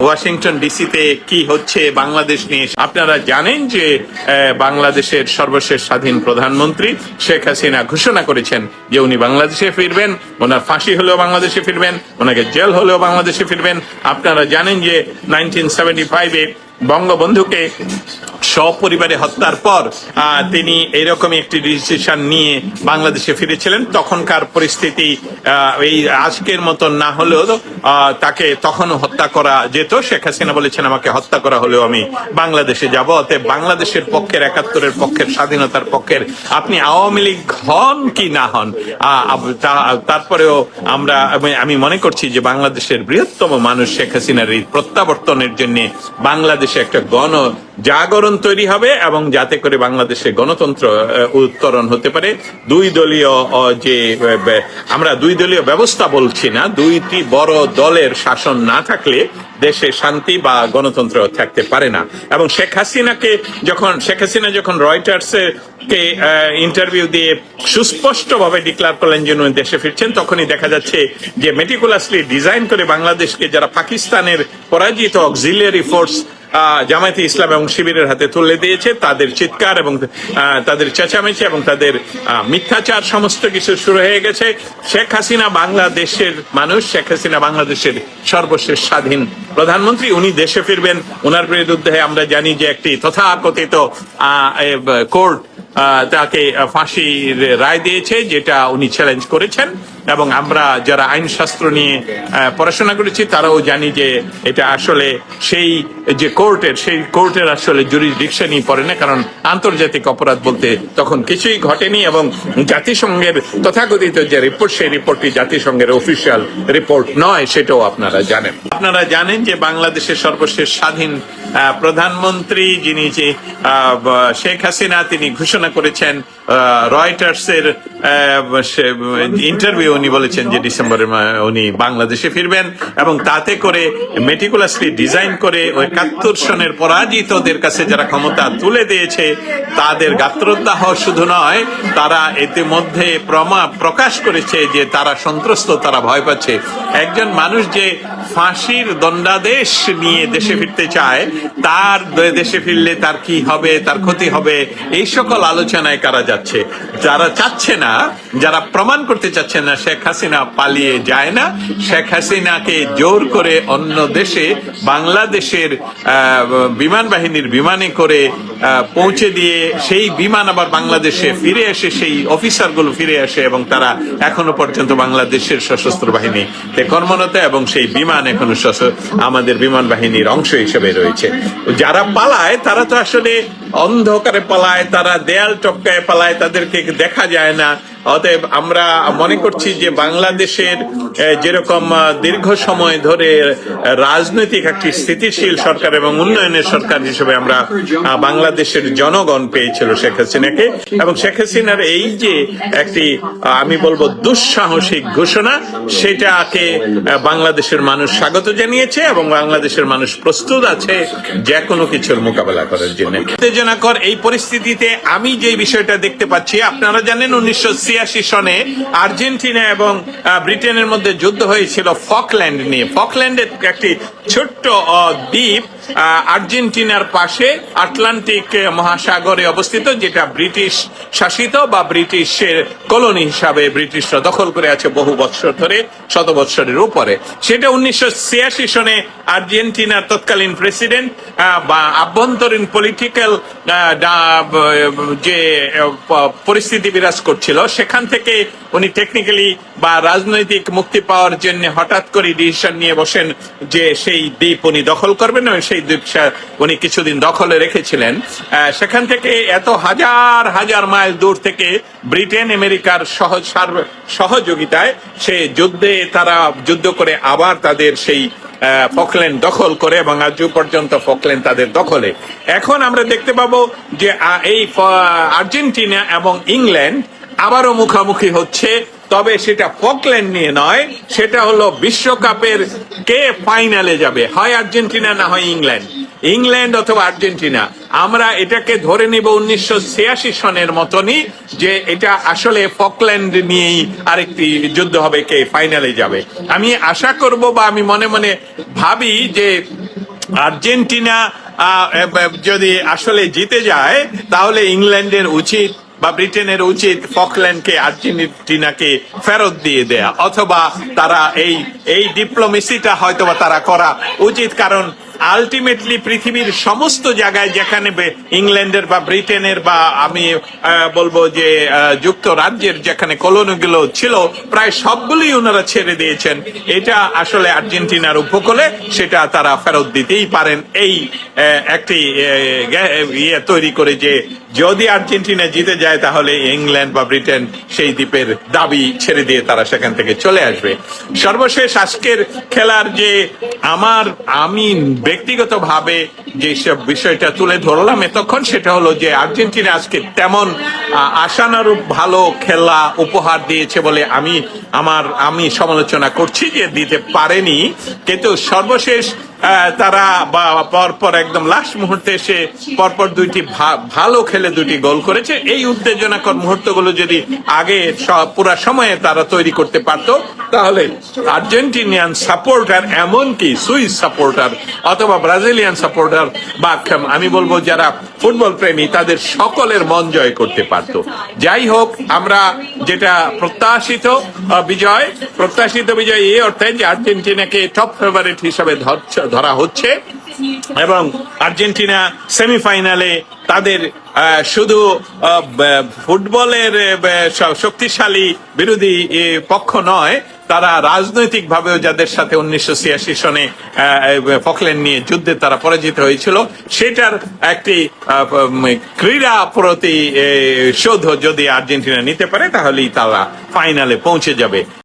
Washington ডিসিতে কি হচ্ছে বাংলাদেশ নিয়ে। আপনারা জানেন যে বাংলাদেশের সর্বশেষ স্বাধীন প্রধানমন্ত্রী শেখ হাসিনা ঘোষণা করেছেন যে উনি বাংলাদেশে ফিরবেন, ওনার ফাঁসি হলেও বাংলাদেশে ফিরবেন, ওনাকে জেল হলেও বাংলাদেশে ফিরবেন। আপনারা জানেন যে 1975-এ বঙ্গবন্ধুকে সপরিবারে হত্যার পর তিনি এরকমই একটি ডিসিশন নিয়ে বাংলাদেশে ফিরেছিলেন। তখনকার পরিস্থিতি এই আজকের মতন না হলেও তাকে তখনও হত্যা করা যেত। শেখ হাসিনা বলেছেন আমাকে হত্যা করা হলেও আমি বাংলাদেশে যাব। অতএব বাংলাদেশের পক্ষের, ৭১-এর পক্ষের, স্বাধীনতার পক্ষের আপনি আওয়ামী লীগ হন কি না হন, তারপরেও আমি মনে করছি যে বাংলাদেশের বৃহত্তম মানুষ শেখ হাসিনার এই প্রত্যাবর্তনের জন্য বাংলাদেশে একটা জাগরণ তৈরি হবে এবং যাতে করে বাংলাদেশে গণতন্ত্র উত্তরণ হতে পারে। আমরা দুই দলীয় ব্যবস্থা বলছি না, দুইটি বড় দলের শাসন না থাকলে দেশে শান্তি বা গণতন্ত্র থাকতে পারে না। এবং শেখ হাসিনা যখন রয়টার্সের কে ইন্টারভিউ দিয়ে সুস্পষ্টভাবে ডিক্লার করলেন যে উনি দেশে ফিরছেন, তখনই দেখা যাচ্ছে যে মেটিকুলাসলি ডিজাইন করে বাংলাদেশকে যারা পাকিস্তানের পরাজিত অক্সিলিয়ারি ফোর্স জামায়াতে ইসলাম এবং শিবিরের হাতে তুলে দিয়েছে, তাদের চিৎকার এবং তাদের চেঁচামেচি এবং তাদের মিথ্যাচার সমস্ত কিছু শুরু হয়ে গেছে। শেখ হাসিনা বাংলাদেশের মানুষ, শেখ হাসিনা বাংলাদেশের সর্বশেষ স্বাধীন প্রধানমন্ত্রী, উনি দেশে ফিরবেন। ওনার বিরুদ্ধে আমরা জানি যে একটি তথাকথিত কোর্ট তাকে ফাঁসির রায় দিয়েছে, যেটা উনি চ্যালেঞ্জ করেছেন। এবং আমরা যারা আইনশাস্ত্র নিয়ে পড়াশোনা করেছি তারাও জানি যে এটা আসলে সেই কোর্টের আসলে জুরিসডিকশনই পড়ে না, কারণ আন্তর্জাতিক অপরাধ বলতে তখন কিছুই ঘটেনি। এবং জাতিসংঘের তথাকথিত যে রিপোর্ট, সেই রিপোর্টটি জাতিসংঘের অফিসিয়াল রিপোর্ট নয়, সেটাও আপনারা জানেন যে বাংলাদেশের সর্বশেষ স্বাধীন প্রধানমন্ত্রী যিনি যে শেখ হাসিনা, তিনি ঘোষণা করেছেন রয়টার্সের ইন্টারভিউ উনি বলেছেন যে ডিসেম্বরে উনি বাংলাদেশে ফিরবেন। এবং তাতে করে মেটিকুলাসলি ডিজাইন করে ওই ৭১ সনের পরাজিতদের কাছে যারা ক্ষমতা তুলে দিয়েছে তাদের গাত্রদাহ শুধু নয়, তারা ইতিমধ্যে প্রকাশ করেছে যে তারা সন্ত্রস্ত, তারা ভয় পাচ্ছে। একজন মানুষ যে ফাঁসির দণ্ডাদেশ নিয়ে দেশে ফিরতে চায়, তার দেশে ফিরলে তার কি হবে, তার ক্ষতি হবে, এই সকল আলোচনায় কারা যাচ্ছে? যারা চাচ্ছে না, যারা প্রমাণ করতে চাচ্ছেন না শেখ হাসিনা পালিয়ে যায় না, শেখ হাসিনাকে জোর করে অন্য দেশে বাংলাদেশের বিমান বাহিনীর বিমানে করে পৌঁছে দিয়ে সেই বিমান আবার বাংলাদেশে ফিরে আসে, সেই অফিসারগুলো ফিরে আসে এবং তারা এখনো পর্যন্ত বাংলাদেশের সশস্ত্র বাহিনীতে কর্মরত এবং সেই বিমান এখনো আমাদের বিমান বাহিনীর অংশ হিসেবে রয়েছে। যারা পালায় তারা তো আসলে অন্ধকারে পালায়, তারা দেয়াল টপকায় পালায়, তাদেরকে দেখা যায় না। অতএব আমরা মনে করছি যে বাংলাদেশের যেরকম দীর্ঘ সময় ধরে রাজনৈতিক একটি স্থিতিশীল সরকার এবং উন্নয়নের সরকার হিসেবে আমরা বাংলাদেশের জনগণ পেয়েছিল শেখ হাসিনাকে, এবং শেখ হাসিনার এই যে একটি আমি বলবো দুঃসাহসিক ঘোষণা, সেটাকে বাংলাদেশের মানুষ স্বাগত জানিয়েছে এবং বাংলাদেশের মানুষ প্রস্তুত আছে যে কোনো কিছুর মোকাবেলা করার জন্য। উত্তেজনাকর এই পরিস্থিতিতে আমি যে বিষয়টা দেখতে পাচ্ছি, আপনারা জানেন 1986 সনে আর্জেন্টিনা এবং ব্রিটেনের মধ্যে যুদ্ধ হয়েছিল ফকল্যান্ড নিয়ে। ফকল্যান্ডের একটি ছোট্ট দ্বীপ আর্জেন্টিনার পাশে আটলান্টিক মহাসাগরে অবস্থিত, যেটা ব্রিটিশ শাসিত বা ব্রিটিশের কলোনি হিসাবে ব্রিটিশরা দখল করে আছে বহু বছর ধরে, 100 বছরের উপরে। সেটা 1986 সনে আর্জেন্টিনার তৎকালীন প্রেসিডেন্ট বা আভ্যন্তরীণ পলিটিক্যাল যে পরিস্থিতি বিরাজ করছিল, সেখান থেকে উনি টেকনিক্যালি বা রাজনৈতিক মুক্তি পাওয়ার জন্য হঠাৎ করে ডিসিশন নিয়ে বসেন যে সেই দ্বীপ উনি দখল করবেন এবং সেই দ্বীপ উনি কিছুদিন দখলে রেখেছিলেন। সেখান থেকে এত হাজার হাজার মাইল দূর থেকে ব্রিটেন আমেরিকার সহযোগিতায় সে তারা যুদ্ধ করে আবার তাদের সেই ফকল্যান্ড দখল করে এবং আজ পর্যন্ত ফকল্যান্ড তাদের দখলে। এখন আমরা দেখতে পাবো যে এই আর্জেন্টিনা এবং ইংল্যান্ড আবারও মুখোমুখি হচ্ছে, তবে সেটা ফকল্যান্ড নিয়ে নয়, সেটা হলো বিশ্বকাপের কে ফাইনালে যাবে, হয় আর্জেন্টিনা না হয় ইংল্যান্ড অথবা আর্জেন্টিনা। আমরা এটাকে ধরে নিব 1986 সনের মতনই, যে এটা আসলে ফকল্যান্ড নিয়েই আরেকটি যুদ্ধ হবে, কে ফাইনালে যাবে। আমি আশা করব বা আমি মনে মনে ভাবি যে আর্জেন্টিনা যদি আসলে জিতে যায় তাহলে ইংল্যান্ডের উচিত বা ব্রিটেনের উচিত ফকল্যান্ডকে আর্জেন্টিনাকে ফেরত দিয়ে দেয়া, অথবা তারা এই ডিপ্লোমেসিটা হয়তোবা তারা করা উচিত। কারণ আলটিমেটলি পৃথিবীর সমস্ত জায়গায় যেখানে ইংল্যান্ডের বা ব্রিটেনের বা আমি বলবো যে যুক্তরাজ্যের যেখানে কলোনিগুলো ছিল প্রায় সবগুলোই ওনারা ছেড়ে দিয়েছেন। এটা আসলে আর্জেন্টিনার উপকূলে, সেটা তারা ফেরত দিতেই পারেন এই একটি ইয়ে তৈরি করে যে যদি আর্জেন্টিনা জিতে যায় তাহলে ইংল্যান্ড বা ব্রিটেন সেই দ্বীপের দাবি ছেড়ে দিয়ে তারা সেখান থেকে চলে আসবে। সর্বশেষ আজকের খেলার যে আমি ব্যক্তিগতভাবে যে সব বিষয়টা তুলে ধরলাম এতক্ষণ, সেটা হলো যে আর্জেন্টিনা আজকে তেমন আশানুরূপ ভালো খেলা উপহার দিয়েছে বলে আমি সমালোচনা করছি যে দিতে পারেনি, কিন্তু সর্বশেষ তারা পরপর একদম লাস্ট মুহূর্তে এসে পরপর দুইটি ভালো খেলে দুটি গোল করেছে। এই উত্তেজনাকর মুহূর্তগুলো যদি আগে পুরা সময়ে তারা তৈরি করতে পারতো তাহলে আর্জেন্টিনিয়ান সাপোর্টার, এমনকি সুইস সাপোর্টার অথবা ব্রাজিলিয়ান সাপোর্টার বা আমি বলবো যারা ফুটবল প্রেমী তাদের সকলের মন জয় করতে পারত। যাই হোক, আমরা যেটা প্রত্যাশিত বিজয় এই অর্থে যে আর্জেন্টিনাকে টপ ফেভারিট হিসাবে ধরা হচ্ছে এবং আর্জেন্টিনা সেমিফাইনালে তাদের শুধু ফুটবলের শক্তিশালী বিরোধী পক্ষ নয়, তারা রাজনৈতিক ভাবেও যাদের সাথে 1986 সনে ফকল্যান্ড নিয়ে যুদ্ধে তারা পরাজিত হয়েছিল সেটার একটি ক্রীড়া প্রতিশোধ যদি আর্জেন্টিনা নিতে পারে তাহলেই তারা ফাইনালে পৌঁছে যাবে।